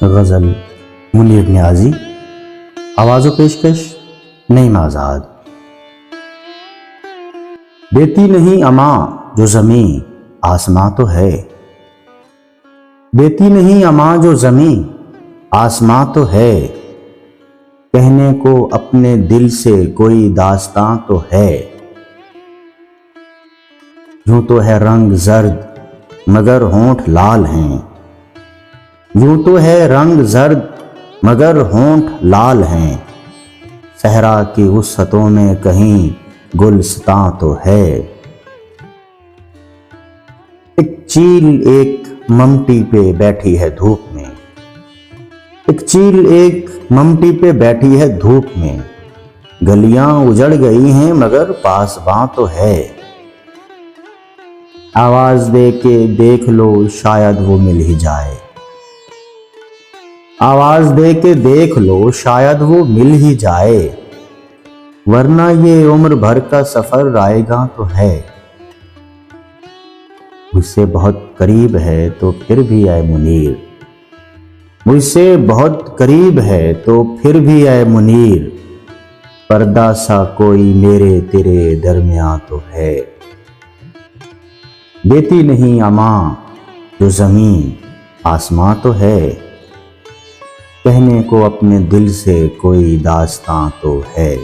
गज़ल मुनीर नियाज़ी। आवाज़ व पेशकश नईम आज़ाद। देती नहीं अमा जो ज़मीं आसमां तो है, देती नहीं अमा जो ज़मीं आसमां तो है, कहने को अपने दिल से कोई दास्तां तो है। यूं तो है रंग जर्द मगर होंठ लाल हैं, यूं तो है रंग जर्द मगर होंठ लाल हैं, सहरा की वुसअतों में कहीं गुलस्तां तो है। एक चील एक ममटी पे बैठी है धूप में, एक चील एक ममटी पे बैठी है धूप में, गलियां उजड़ गई हैं मगर पासबां तो है। आवाज दे के देख लो शायद वो मिल ही जाए, आवाज दे के देख लो शायद वो मिल ही जाए, वरना ये उम्र भर का सफर रायगां तो है। मुझसे बहुत करीब है तो फिर भी ऐ मुनीर, मुझसे बहुत करीब है तो फिर भी ऐ मुनीर, पर्दा सा कोई मेरे तेरे दरमियां तो है। देती नहीं अमा जो ज़मीं आसमां तो है, कहने को अपने दिल से कोई दास्तां तो है।